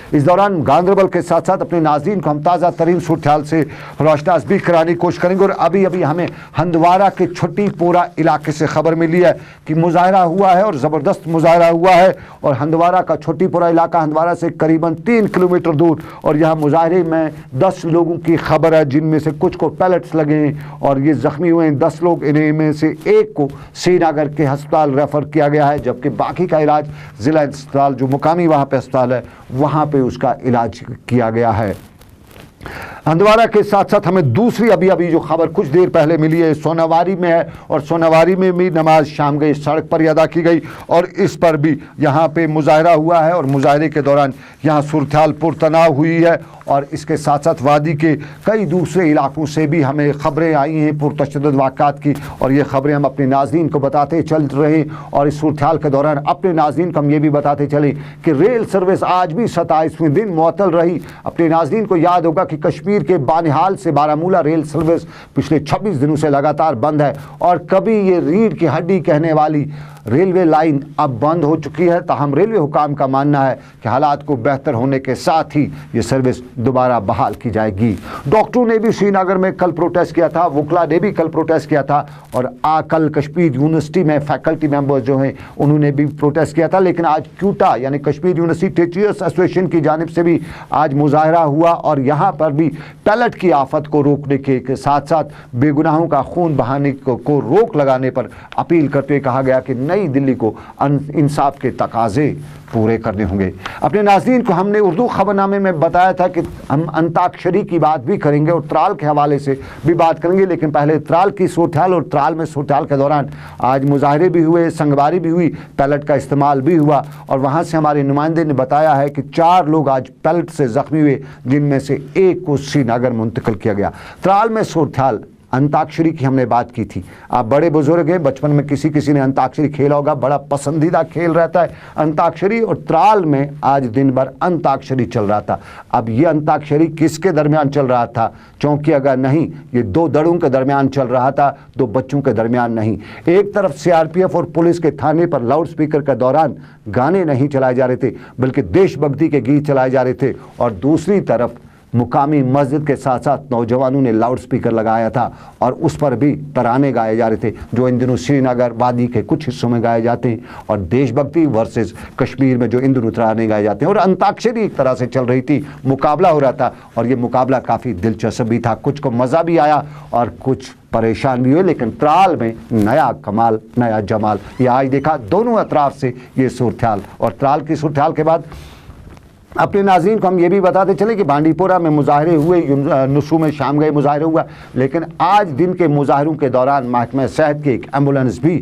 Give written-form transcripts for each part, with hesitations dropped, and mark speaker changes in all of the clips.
Speaker 1: इस दौरान गांदरबल के साथ साथ अपने नाज़रीन को हम ताज़ा तरीन सूरत से रोशनास भी कराने की कोशिश करेंगे। और अभी अभी हमें हंदवारा के छुट्टीपोरा इलाके से खबर मिली है कि मुजाहरा हुआ है और ज़बरदस्त मुजाहरा हुआ है। और हंदवारा का छुट्टीपोरा इलाका हंदवारा से करीबन 3 किलोमीटर दूर, और यहाँ मुजाहरे में 10 लोगों की खबर है, जिनमें से कुछ को पैलेट्स लगे हैं और ये ज़ख्मी हुए हैं 10 लोग। इनमें से एक को श्रीनगर के अस्पताल रेफ़र किया गया है, जबकि बाकी का इलाज ज़िला अस्पताल जो मुकामी वहाँ पे अस्पताल है वहाँ पे उसका इलाज किया गया है। हंदवारा के साथ साथ हमें दूसरी अभी जो खबर कुछ देर पहले मिली है सोनावारी में है, और सोनावारी में भी नमाज शाम गई सड़क पर अदा की गई और इस पर भी यहाँ पे मुजाहरा हुआ है। और मुजाहरे के दौरान यहाँ सूरत पुरतनाव हुई है। और इसके साथ साथ वादी के कई दूसरे इलाकों से भी हमें खबरें आई हैं पुरतशद्दुद वाक़ात की, और ये खबरें हम अपने नाज़रीन को बताते चल रहे। और इस सूरत के दौरान अपने नाज़रीन को हम ये भी बताते चले कि रेल सर्विस आज भी 27वें दिन मुअत्तल रही। अपने नाज़रीन को याद होगा कि कश्मीर के बानिहाल से बारामूला रेल सर्विस पिछले 26 दिनों से लगातार बंद है, और कभी ये रीढ़ की हड्डी कहने वाली रेलवे लाइन अब बंद हो चुकी है। ताहम रेलवे हुकाम का मानना है कि हालात को बेहतर होने के साथ ही ये सर्विस दोबारा बहाल की जाएगी। डॉक्टरों ने भी श्रीनगर में कल प्रोटेस्ट किया था, वकला ने भी कल प्रोटेस्ट किया था, और कल कश्मीर यूनिवर्सिटी में फैकल्टी मेंबर्स जो हैं उन्होंने भी प्रोटेस्ट किया था। लेकिन आज क्यूटा यानी कश्मीर यूनिवर्सिटी टीचर्स एसोसिएशन की जानिब से भी आज मुजाहरा हुआ, और यहाँ पर भी पैलेट की आफत को रोकने के साथ साथ बेगुनाहों का खून बहाने को रोक लगाने पर अपील करते हुए कहा गया कि नई दिल्ली को इंसाफ के तकाजे पूरे करने होंगे। अपने नाज़रीन को हमने उर्दू खबरनामे में बताया था कि हम अंताक्षरी की बात भी करेंगे और त्राल के हवाले से भी बात करेंगे, लेकिन पहले त्राल की सूरत और त्राल में सूरत के दौरान आज मुजाहरे भी हुए, संगवारी भी हुई, पैलेट का इस्तेमाल भी हुआ। और वहाँ से हमारे नुमाइंदे ने बताया है कि 4 लोग आज पैलेट से ज़ख्मी हुए, जिनमें से एक को श्रीनगर मुंतकिल किया गया। त्राल में सूरत अंताक्षरी की हमने बात की थी। आप बड़े बुजुर्ग हैं, बचपन में किसी ने अंताक्षरी खेला होगा, बड़ा पसंदीदा खेल रहता है अंताक्षरी। और त्राल में आज दिन भर अंताक्षरी चल रहा था। अब ये अंताक्षरी किसके दरमियान चल रहा था? चौंकी अगर नहीं, ये 2 दड़ों के दरमियान चल रहा था, 2 बच्चों के दरमियान नहीं। एक तरफ सीआरपीएफ और पुलिस के थाने पर लाउड स्पीकर के दौरान गाने नहीं चलाए जा रहे थे, बल्कि देशभक्ति के गीत चलाए जा रहे थे, और दूसरी तरफ मुकामी मस्जिद के साथ साथ नौजवानों ने लाउड स्पीकर लगाया था और उस पर भी तराने गाए जा रहे थे, जो इन दिनों श्रीनगर वादी के कुछ हिस्सों में गाए जाते हैं, और देशभक्ति वर्सेस कश्मीर में जो इन दिनों तराने गाए जाते हैं। और अंताक्षरी एक तरह से चल रही थी, मुकाबला हो रहा था, और ये मुकाबला काफ़ी दिलचस्प भी था। कुछ को मज़ा भी आया और कुछ परेशान भी हुए, लेकिन त्राल में नया कमाल, नया जमाल ये आज देखा दोनों अतराफ से ये सूरत। और त्राल की सूरत के बाद अपने नाज़रीन को हम ये भी बताते चले कि बांडीपोरा में मुजाहरे हुए, नुसू में शाम गए मुजाहरे हुआ, लेकिन आज दिन के मुजाहरों के दौरान महकमा सेहत की एक एम्बुलेंस भी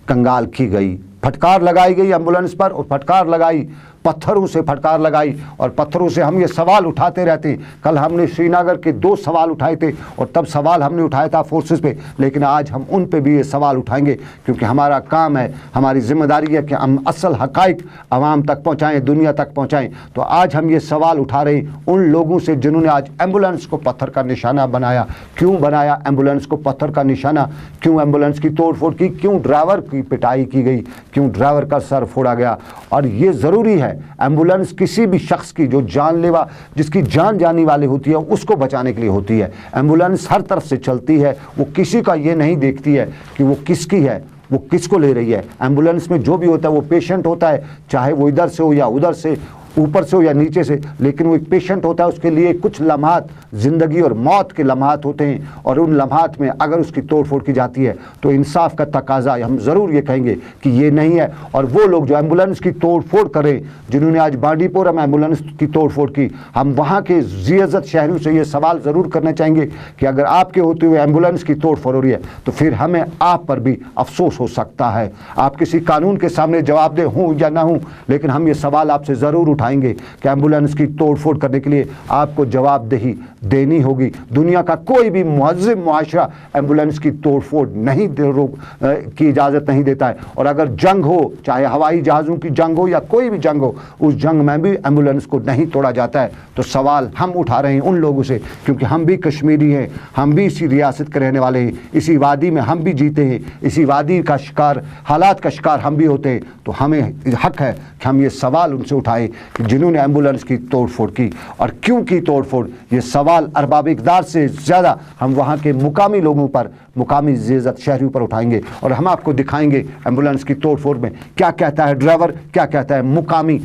Speaker 1: कंगाल की गई। फटकार लगाई गई एम्बुलेंस पर, और फटकार लगाई, पत्थरों से फटकार लगाई, और पत्थरों से हम ये सवाल उठाते रहते हैं। कल हमने श्रीनगर के 2 सवाल उठाए थे, और तब सवाल हमने उठाया था फोर्सेस पे, लेकिन आज हम उन पे भी ये सवाल उठाएंगे, क्योंकि हमारा काम है, हमारी जिम्मेदारी है कि हम असल हकाइक आवाम तक पहुँचाएँ, दुनिया तक पहुँचाएँ। तो आज हम ये सवाल उठा रहे हैं उन लोगों से जिन्होंने आज एम्बुलेंस को पत्थर का निशाना बनाया। क्यों बनाया एम्बुलेंस को पत्थर का निशाना? क्यों एम्बुलेंस की तोड़ फोड़ की? क्यों ड्राइवर की पिटाई की गई? क्यों ड्राइवर का सर फोड़ा गया? और ये ज़रूरी है, एम्बुलेंस किसी भी शख्स की जो जानलेवा, जिसकी जान जाने वाली होती है, उसको बचाने के लिए होती है। एम्बुलेंस हर तरफ से चलती है, वो किसी का ये नहीं देखती है कि वो किसकी है, वो किसको ले रही है। एम्बुलेंस में जो भी होता है वो पेशेंट होता है, चाहे वो इधर से हो या उधर से, ऊपर से हो या नीचे से, लेकिन वो एक पेशेंट होता है। उसके लिए कुछ लम्हात ज़िंदगी और मौत के लम्हात होते हैं, और उन लम्हात में अगर उसकी तोड़ फोड़ की जाती है तो इंसाफ का तकाजा हम ज़रूर ये कहेंगे कि ये नहीं है। और वो लोग जो एम्बुलेंस की तोड़ फोड़ करें, जिन्होंने आज बांडीपोरा में एम्बुलेंस की तोड़ फोड़ की, हम वहाँ के ज़िय्ज़त शहरों से ये सवाल ज़रूर करना चाहेंगे कि अगर आपके होते हुए एम्बुलेंस की तोड़ फोड़ हो रही है तो फिर हमें आप पर भी अफसोस हो सकता है। आप किसी कानून के सामने जवाबदेह हों या ना हों, लेकिन हम ये सवाल आपसे ज़रूर उठाएंगे कि एम्बुलेंस की तोड़ फोड़ करने के लिए आपको जवाबदेही देनी होगी। दुनिया का कोई भी मुहज़्ज़िम मुआशरा एम्बुलेंस की तोड़ फोड़ नहीं की इजाज़त नहीं देता है। और अगर जंग हो, चाहे हवाई जहाज़ों की जंग हो या कोई भी जंग हो, उस जंग में भी एम्बुलेंस को नहीं तोड़ा जाता है। तो सवाल हम उठा रहे हैं उन लोगों से, क्योंकि हम भी कश्मीरी हैं, हम भी इसी रियासत के रहने वाले हैं, इसी वादी में हम भी जीते हैं, इसी वादी का शिकार, हालात का शिकार हम भी होते हैं। तो हमें हक है कि हम ये सवाल उनसे उठाएं जिन्होंने एम्बुलेंस की तोड़फोड़ की। और क्यों की तोड़फोड़, ये सवाल अरबाब इक़दार से ज़्यादा हम वहाँ के मुकामी लोगों पर, मुकामी ज़ेज़त शहरियों पर उठाएंगे और हम आपको दिखाएंगे एम्बुलेंस की तोड़फोड़ में क्या कहता है ड्राइवर, क्या कहता है मुकामी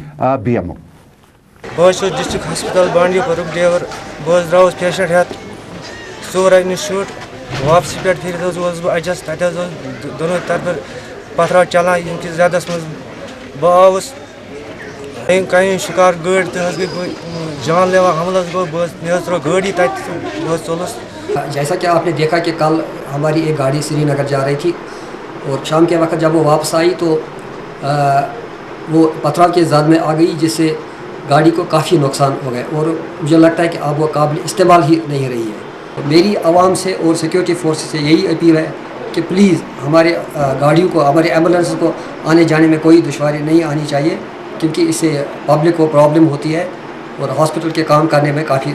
Speaker 1: BMO।
Speaker 2: बहुत डिस्ट्रिक्ट हॉस्पिटल बांडी पर रुक ड्राइवर बहुत द्रास पेशेंट हेत सोर शूट वापसी पे फिर बह अजस तक दोनों तरफ पथरा चलान इनकि ज़्यादस मज बस कहीं शिकार गाड़ी तहस गई जानलेवा हमलस गो मे त्रो गाड़ी तक बहुत चलस।
Speaker 3: जैसा कि आपने देखा कि कल हमारी एक गाड़ी श्रीनगर जा रही थी और शाम के वक्त जब वो वापस आई तो वो पथराव के ज़द में आ गई, जिससे गाड़ी को काफ़ी नुकसान हो गए और मुझे लगता है कि अब वो काबिल इस्तेमाल ही नहीं रही है। मेरी आवाम से और सिक्योरिटी फोर्स से यही अपील है कि प्लीज़ हमारे गाड़ियों को, हमारे एम्बुलेंस को आने जाने में कोई दुश्वारी नहीं आनी चाहिए, क्योंकि इससे पब्लिक को प्रॉब्लम होती है और हॉस्पिटल के काम करने में काफ़ी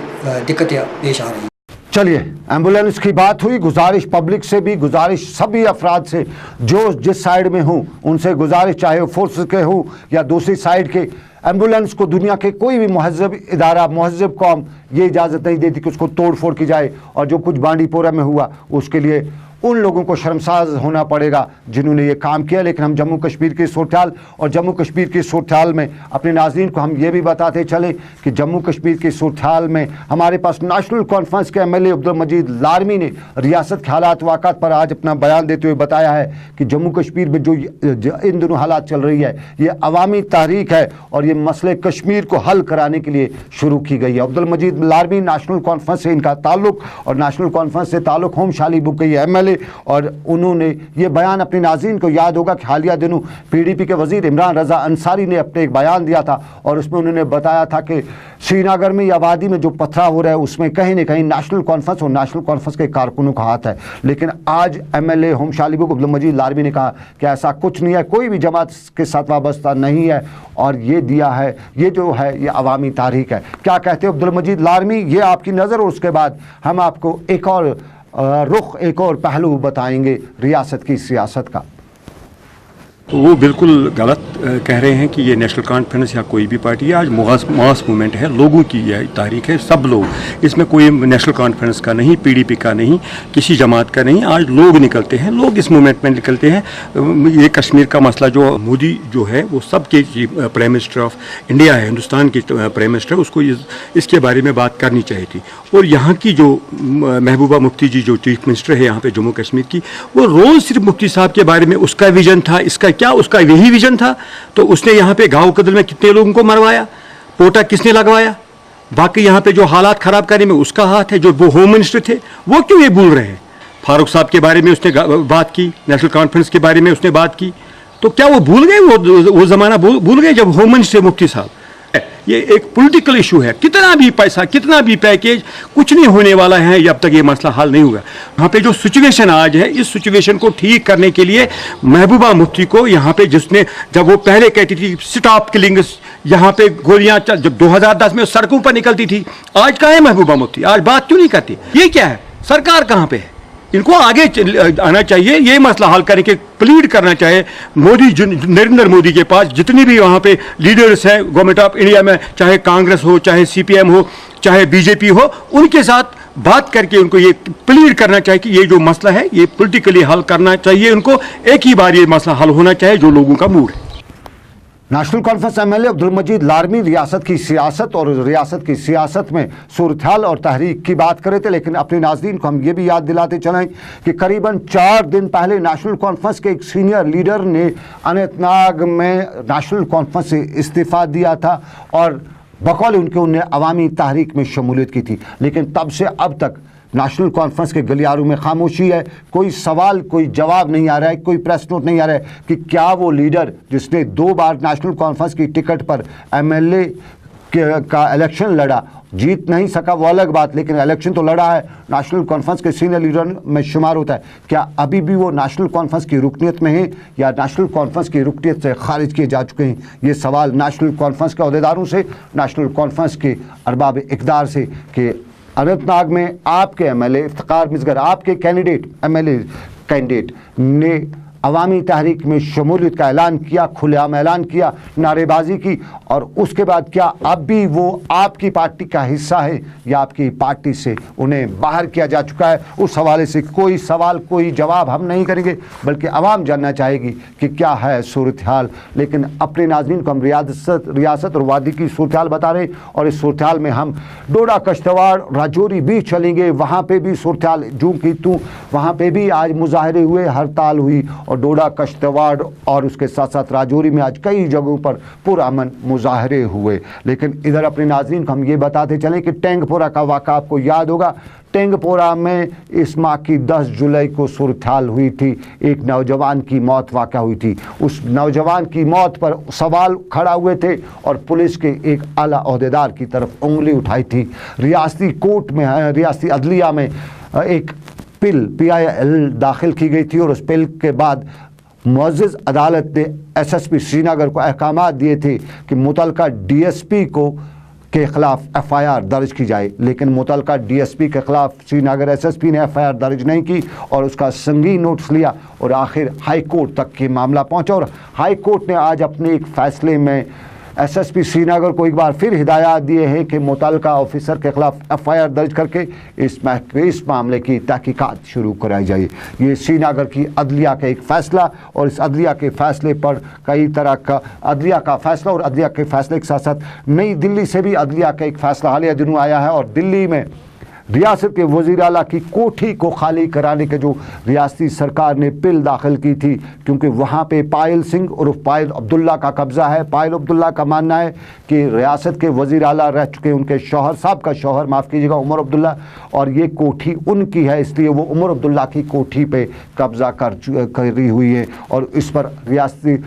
Speaker 3: दिक्कतें पेश आ रही हैं।
Speaker 1: चलिए, एम्बुलेंस की बात हुई, गुजारिश पब्लिक से भी, गुजारिश सभी अफराद से जो जिस साइड में हूँ उनसे गुजारिश, चाहे वो फोर्स के हो या दूसरी साइड के, एम्बुलेंस को दुनिया के कोई भी महजब इदारा, महजब कौम ये इजाज़त नहीं देती कि उसको तोड़ फोड़ की जाए। और जो कुछ बांडीपोरा में हुआ उसके लिए उन लोगों को शर्मसार होना पड़ेगा जिन्होंने ये काम किया। लेकिन हम जम्मू कश्मीर की सूरत और जम्मू कश्मीर की सूरत में अपने नाज़रीन को हम ये भी बताते चलें कि जम्मू कश्मीर की सूरत में हमारे पास नेशनल कॉन्फ्रेंस के MLA अब्दुल मजीद लारमी ने रियासत के हालात वाक़ात पर आज अपना बयान देते हुए बताया है कि जम्मू कश्मीर में जो इन दिनों हालात चल रही है ये अवामी तहरीक है और ये मसले कश्मीर को हल कराने के लिए शुरू की गई है। अब्दुल मजीद लारमी, नेशनल कॉन्फ्रेंस से इनका ताल्लुक और नेशनल कॉन्फ्रेंस से ताल्लुक होम शाली बुक के MLA, और उन्होंने ये बयान अपने नाज़रीन को याद होगा कि हालिया दिनों PDP के वज़ीर इमरान रज़ा अंसारी ने अपने एक बयान दिया था और उसमें उन्होंने बताया था कि श्रीनगर में या वादी में जो पथराव हो रहा है उसमें कहीं न कहीं नेशनल कॉन्फ्रेंस और नेशनल कॉन्फ्रेंस के कारकुनों का हाथ है। लेकिन आज MLA होम शालीबुक अब्दुल मजीद लारमी ने कहा कि ऐसा कुछ नहीं है, कोई भी जमात के साथ वाबस्ता नहीं है और ये दिया है, ये जो है ये अवामी तारीख है। क्या कहते हैं अब्दुल मजीद लारमी, ये आपकी नज़र, और उसके बाद हम आपको एक और रुख, एक और पहलू बताएंगे रियासत की सियासत का।
Speaker 4: तो वो बिल्कुल गलत कह रहे हैं कि ये नेशनल कॉन्फ्रेंस या कोई भी पार्टी है। आज मास मूवमेंट है, लोगों की यह तारीख है, सब लोग, इसमें कोई नेशनल कॉन्फ्रेंस का नहीं, PDP का नहीं, किसी जमात का नहीं। आज लोग निकलते हैं, लोग इस मूवमेंट में निकलते हैं। ये कश्मीर का मसला जो मोदी जो है वो सबके प्राइम मिनिस्टर ऑफ इंडिया है, हिंदुस्तान की प्राइम मिनिस्टर, उसको इसके बारे में बात करनी चाहिए थी। और यहाँ की जो महबूबा मुफ्ती जी जो चीफ मिनिस्टर है यहाँ पे जम्मू कश्मीर की, वो रोज़ सिर्फ मुफ्ती साहब के बारे में उसका विजन था, इसका क्या उसका यही विजन था। तो उसने यहाँ पे गांव कदल में कितने लोगों को मरवाया, पोटा किसने लगवाया, बाकी यहाँ पे जो हालात खराब करने में उसका हाथ है। जो वो होम मिनिस्टर थे वो क्यों ये भूल रहे हैं? फारूक साहब के बारे में उसने बात की, नेशनल कॉन्फ्रेंस के बारे में उसने बात की, तो क्या वो भूल गए? वो जमाना भूल गए जब होम मिनिस्टर मुफ्ती साहब। ये एक पॉलिटिकल इशू है, कितना भी पैसा, कितना भी पैकेज, कुछ नहीं होने वाला है जब तक ये मसला हल नहीं होगा। यहाँ पे जो सिचुएशन आज है, इस सिचुएशन को ठीक करने के लिए महबूबा मुफ्ती को यहाँ पे, जिसने जब वो पहले कहती थी स्टॉप किलिंग, यहाँ पे गोलियां जब 2010 में सड़कों पर निकलती थी, आज कहाँ है महबूबा मुफ्ती? आज बात क्यों नहीं करती? ये क्या है? सरकार कहाँ पे है? इनको आगे आना चाहिए, ये मसला हल करने के प्लीड करना चाहिए मोदी, नरेंद्र मोदी के पास जितनी भी वहाँ पे लीडर्स हैं गवर्नमेंट ऑफ इंडिया में, चाहे कांग्रेस हो, चाहे CPM हो, चाहे BJP हो, उनके साथ बात करके उनको ये प्लीड करना चाहिए कि ये जो मसला है ये पॉलिटिकली हल करना चाहिए। उनको एक ही बार ये मसला हल होना चाहिए जो लोगों का मूड है।
Speaker 1: नेशनल कॉन्फ्रेंस MLA अब्दुल मजीद लारमी रियासत की सियासत और रियासत की सियासत में सूरत-ए-हाल और तहरीक की बात करे थे। लेकिन अपने नाज़रीन को हम ये भी याद दिलाते चलें कि करीबन 4 दिन पहले नेशनल कॉन्फ्रेंस के एक सीनियर लीडर ने अनंतनाग में नेशनल कॉन्फ्रेंस से इस्तीफ़ा दिया था और बकौल उन्हें अवामी तहरीक में शमूलियत की थी। लेकिन तब से अब तक नेशनल कॉन्फ्रेंस के गलियारों में खामोशी है, कोई सवाल, कोई जवाब नहीं आ रहा है, कोई प्रेस नोट नहीं आ रहा है कि क्या वो लीडर जिसने 2 बार नेशनल कॉन्फ्रेंस की टिकट पर MLA का इलेक्शन लड़ा, जीत नहीं सका वो अलग बात, लेकिन इलेक्शन तो लड़ा है, नेशनल कॉन्फ्रेंस के सीनियर लीडर में शुमार होता है, क्या अभी भी वो नेशनल कॉन्फ्रेंस की रुकनीत में है या नेशनल कॉन्फ्रेंस की रुकनीत से खारिज किए जा चुके हैं? ये सवाल नेशनल कॉन्फ्रेंस के अहदेदारों से, नेशनल कॉन्फ्रेंस के अरबाब इक़दार से कि अनंतनाग में आपके MLA इफ्तिखार मिसगर, आपके कैंडिडेट MLA कैंडिडेट ने अवामी तहरीक में शमूलियत का ऐलान किया, खुलेआम ऐलान किया, नारेबाजी की, और उसके बाद क्या अब भी वो आपकी पार्टी का हिस्सा है या आपकी पार्टी से उन्हें बाहर किया जा चुका है? उस हवाले से कोई सवाल कोई जवाब हम नहीं करेंगे, बल्कि आवाम जानना चाहेगी कि क्या है सूरत हाल। लेकिन अपने नाज़रीन को हम रियासत और वादी की सूरत हाल बता रहे, और इस सूरत हाल में हम डोडा, कश्तवाड़, राजौरी भी चलेंगे। वहाँ पे भी सूरत हाल जूं की तूं, वहाँ पे भी आज मुजाहरे हुए, हड़ताल हुई, और डोडा, कश्तवाड़ और उसके साथ साथ राजौरी में आज कई जगहों पर पुरअमन मुजाहरे हुए। लेकिन इधर अपने नाज़रीन को हम ये बताते चलें कि टेंगपोरा का वाक़ा आपको याद होगा। टेंगपोरा में इस माह की 10 जुलाई को सूरत हाल हुई थी, एक नौजवान की मौत वाक़ा हुई थी। उस नौजवान की मौत पर सवाल खड़ा हुए थे और पुलिस के एक आला अहदेदार की तरफ उंगली उठाई थी। रियासती कोर्ट में, रियासती अदलिया में एक पिल PIL दाखिल की गई थी, और उस पिल के बाद मुअज़्ज़ज़ अदालत ने SSP श्रीनगर को अहकामात दिए थे कि मुतलका DSP के ख़िलाफ़ FIR दर्ज की जाए। लेकिन मुतलका DSP के ख़िलाफ़ श्रीनगर SSP ने FIR दर्ज नहीं की और उसका संगीन नोटिस लिया, और आखिर हाई कोर्ट तक के मामला पहुंचा। और हाई कोर्ट ने आज अपने एक फ़ैसले में SSP श्रीनगर को एक बार फिर हिदायत दिए हैं कि मुतलका ऑफिसर के ख़िलाफ़ FIR दर्ज करके इस मामले की तहकीकात शुरू कराई जाए। ये श्रीनगर की अदलिया का एक फ़ैसला, और इस अदलिया के फ़ैसले पर कई तरह का अदलिया का फ़ैसला, और अदलिया के फ़ैसले के साथ साथ नई दिल्ली से भी अदलिया का एक फ़ैसला हालिया दिनों आया है। और दिल्ली में रियासत के वज़ीर आला की कोठी को खाली कराने के जो रियासती सरकार ने बिल दाखिल की थी, क्योंकि वहाँ पे पायल सिंह उर्फ पायल अब्दुल्ला का कब्ज़ा है। पायल अब्दुल्ला का मानना है कि रियासत के वज़ीर आला रह चुके उनके शौहर, साहब का शौहर माफ़ कीजिएगा, उमर अब्दुल्ला, और ये कोठी उनकी है, इसलिए वो उमर अब्दुल्ला की कोठी पे कब्ज़ा करी हुई है। और इस पर रियासती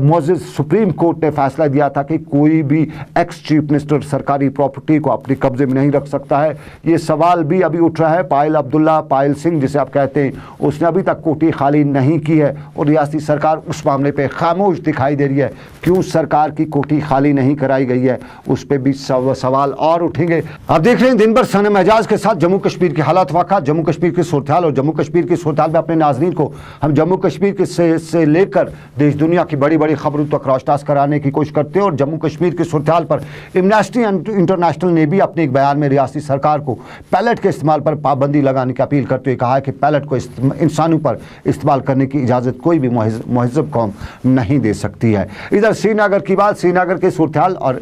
Speaker 1: मुअज़्ज़ज़ सुप्रीम कोर्ट ने फ़ैसला दिया था कि कोई भी एक्स चीफ मिनिस्टर सरकारी प्रॉपर्टी को अपने कब्ज़े में नहीं रख सकता है। ये सवाल भी अभी उठ रहा है। पायल अब्दुल्ला, पायल सिंह जिसे आप कहते हैं, उसने अभी तक कोठी खाली नहीं की है, और रियासती सरकार उस मामले पे खामोश दिखाई दे रही है। क्यों सरकार की कोठी खाली नहीं कराई गई है, उस पर भी सवाल और उठेंगे। आप देख रहे हैं दिन भर सनम एजाज के साथ जम्मू कश्मीर के हालात वाक़ा, जम्मू कश्मीर की सूरत हाल, और जम्मू कश्मीर की सूरत हाल में अपने नाज़रीन को हम जम्मू कश्मीर से लेकर देश दुनिया की बड़ी बड़ी खबरों तक रोशनास कराने की कोशिश करते हैं। और जम्मू कश्मीर की सूरत हाल पर एमनेस्टी इंटरनेशनल ने भी अपने एक बयान में रियासती सरकार को पैलेट के इस्तेमाल पर पाबंदी लगाने की अपील करते हुए कहा है कि पैलेट को इंसानों पर इस्तेमाल करने की इजाज़त कोई भी महज़ब कौम नहीं दे सकती है। इधर श्रीनगर की बात, श्रीनगर के सूरत हाल, और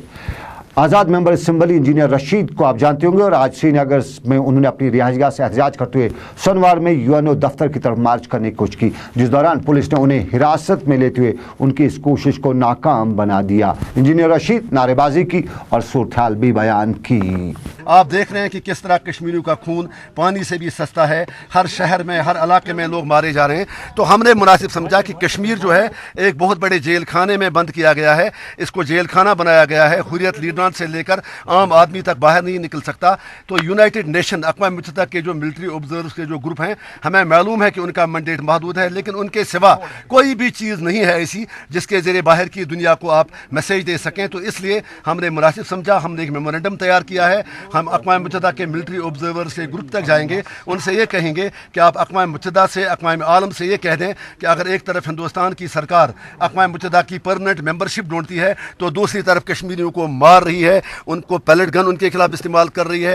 Speaker 1: आज़ाद मेंबर असम्बली इंजीनियर रशीद को आप जानते होंगे, और आज श्रीनगर में उन्होंने अपनी रिहाइशगाह से एहतजाज करते हुए सोमवार में UNO दफ्तर की तरफ मार्च करने की कोशिश की, जिस दौरान पुलिस ने उन्हें हिरासत में लेते हुए उनकी इस कोशिश को नाकाम बना दिया। इंजीनियर रशीद नारेबाजी की और सूरत हाल भी बयान की।
Speaker 5: आप देख रहे हैं कि किस तरह कश्मीरियों का खून पानी से भी सस्ता है, हर शहर में हर इलाके में लोग मारे जा रहे हैं। तो हमने मुनासिब समझा कि कश्मीर जो है एक बहुत बड़े जेल खाने में बंद किया गया है, इसको जेल खाना बनाया गया है, हुर्रियत लीडरान से लेकर आम आदमी तक बाहर नहीं निकल सकता। तो यूनाइटेड नेशन अक़वाम मुत्तहिदा के जो मिलिट्री ऑब्जर्वर्स के जो ग्रुप हैं, हमें मालूम है कि उनका मैंडेट महदूद है, लेकिन उनके सिवा कोई भी चीज़ नहीं है ऐसी जिसके ज़रिए बाहर की दुनिया को आप मैसेज दे सकें। तो इसलिए हमने मुनासिब समझा, हमने एक मेमोरेंडम तैयार किया है। हम अक़वाम मुत्तहिदा के मिलिट्री ऑब्जर्वर्स के ग्रुप तक जाएंगे, उनसे ये कहेंगे कि आप अक़वाम मुत्तहिदा से, अक़वाम आलम से ये कह दें कि अगर एक तरफ हिंदुस्तान की सरकार अक़वाम मुत्तहिदा की परमानेंट मेंबरशिप ढूंढती है, तो दूसरी तरफ कश्मीरियों को मार रही है, उनको पैलेट गन उनके खिलाफ इस्तेमाल कर रही है।